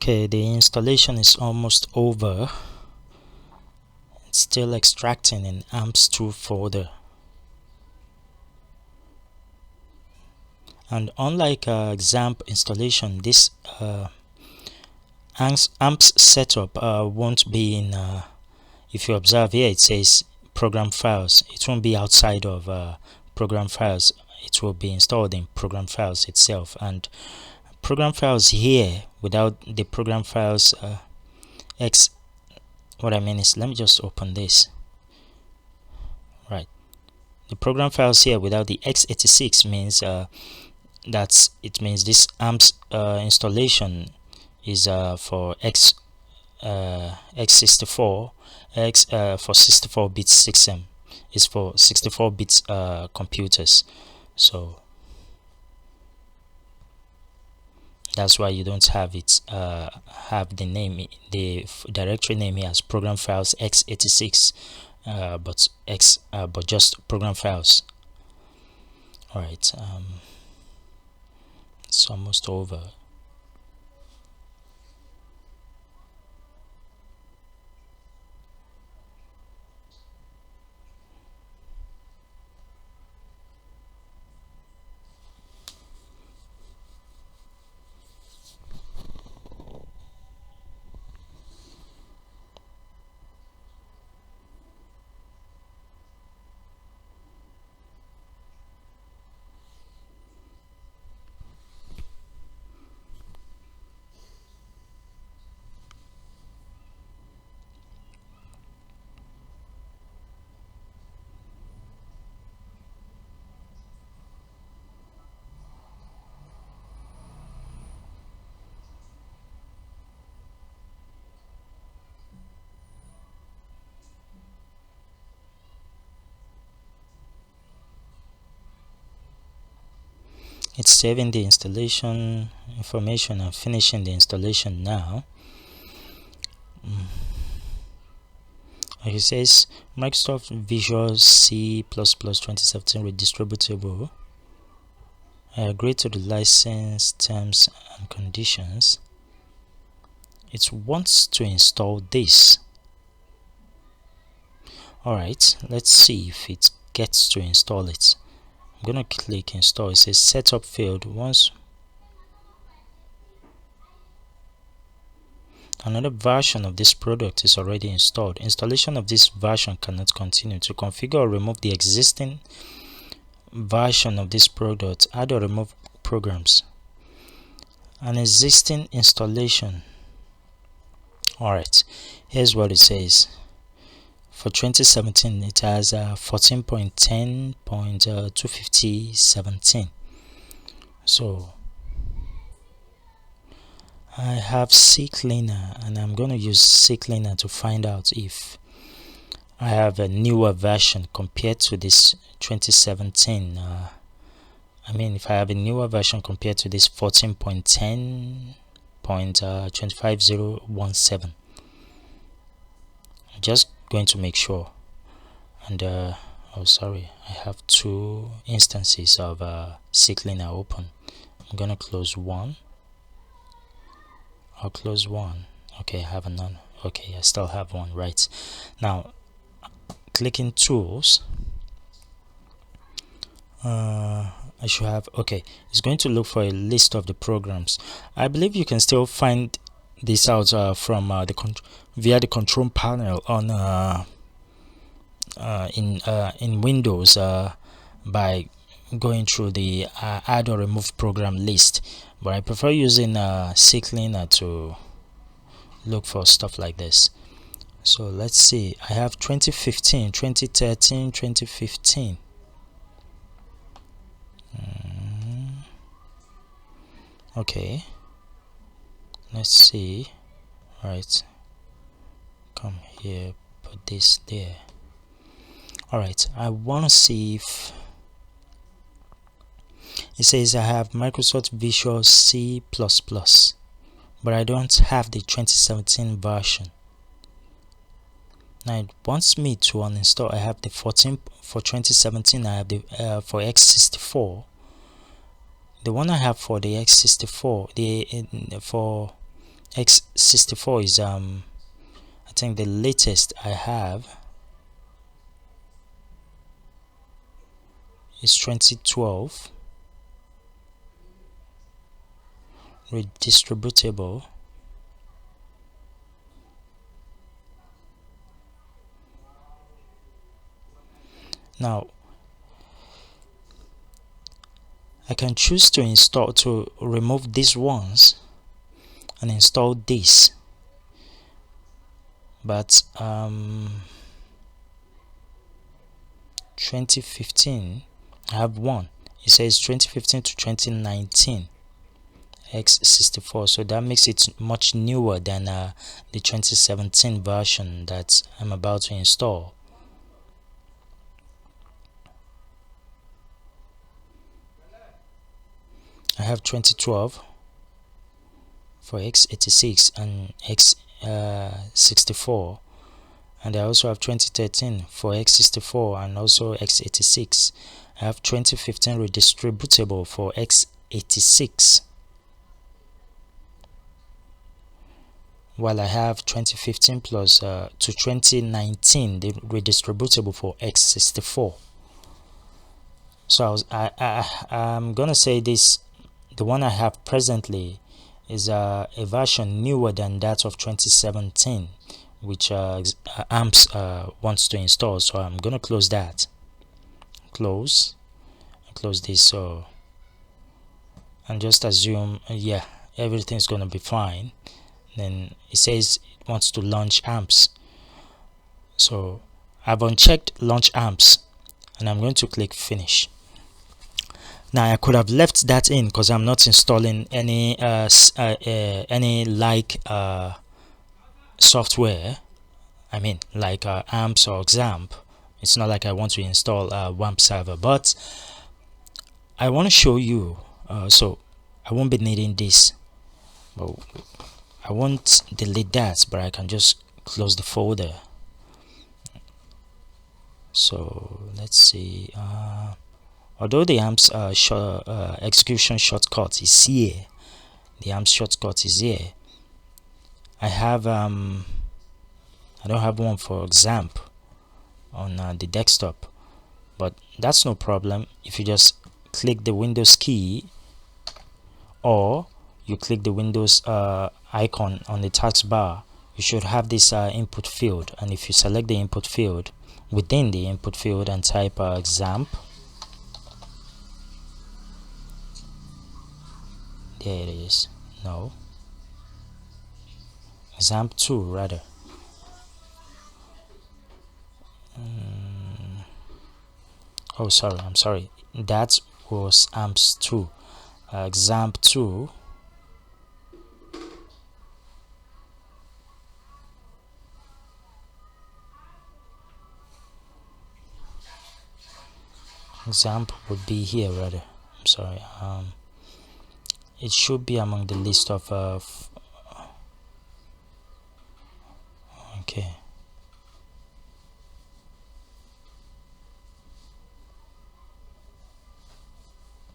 Okay, the installation is almost over. It's still extracting in AMPPS2 folder. And unlike XAMPP installation, this AMPPS setup won't be in, if you observe here, it says program files. It won't be outside of program files. It will be installed in program files itself. And program files here, without the program files what I mean is, let me just open this. Right, the program files here without the x86 means it means this AMPPS installation is for x64 for 64-bit system. Is for 64-bit computers. So that's why you don't have it have the name, the directory name here as program files x86, but just program files. All right, it's almost over. It's saving the installation information and finishing the installation now. Like it says, Microsoft Visual C++ 2017 redistributable. I agree to the license terms and conditions. It wants to install this. Alright, let's see if it gets to install it. I'm gonna click install. It says setup failed. Once another version of this product is already installed, installation of this version cannot continue. To configure or remove the existing version of this product, add or remove programs. An existing installation. Alright, here's what it says. For 2017, it has 14.10.25017. So I have CCleaner, and I'm going to use CCleaner to find out if I have a newer version compared to this 2017. I mean, if I have a newer version compared to this 14.10.25017. I'm just going to make sure. And oh sorry, I have two instances of CCleaner open. I'm gonna close one. I'll close one. Okay, I have none. Okay, I still have one. Right, now clicking tools, I should have, okay, it's going to look for a list of the programs. I believe you can still find this out from via the control panel on in Windows by going through the add or remove program list, but I prefer using CCleaner to look for stuff like this. So let's see, I have 2015, 2013, 2015. Okay, let's see. Right, come here, put this there. Alright, I want to see if it says I have Microsoft Visual C++, but I don't have the 2017 version. Now it wants me to uninstall. I have the 14 for 2017. I have the for x64. The one I have for the x64, for x64 is I think the latest I have is 2012 redistributable. Now I can choose to remove these ones and install this, but 2015 I have one. It says 2015 to 2019 x64, so that makes it much newer than the 2017 version that I'm about to install. I have 2012 for x86 and x64, and I also have 2013 for x64 and also x86. I have 2015 redistributable for x86, while I have 2015 plus to 2019 the redistributable for x64. So I'm gonna say this, the one I have presently is a version newer than that of 2017, which AMPPS wants to install. So I'm gonna close that, close this, so, and just assume yeah, everything's gonna be fine. Then it says it wants to launch AMPPS, so I've unchecked launch AMPPS and I'm going to click finish. Now I could have left that in because I'm not installing any software, I mean like AMPPS or XAMPP. It's not like I want to install WAMP server, but I want to show you, so I won't be needing this, but I won't delete that, but I can just close the folder. So let's see, although the AMPPS execution shortcut is here, the AMPPS shortcut is here, I have I don't have one for XAMPP on the desktop, but that's no problem. If you just click the Windows key, or you click the Windows icon on the taskbar, you should have this input field, and if you select the input field, within the input field and type XAMPP, there it is. No, XAMPP 2 rather. Oh, sorry, I'm sorry, that was AMPPS 2. XAMPP 2, XAMPP would be here rather. I'm sorry, it should be among the list of okay.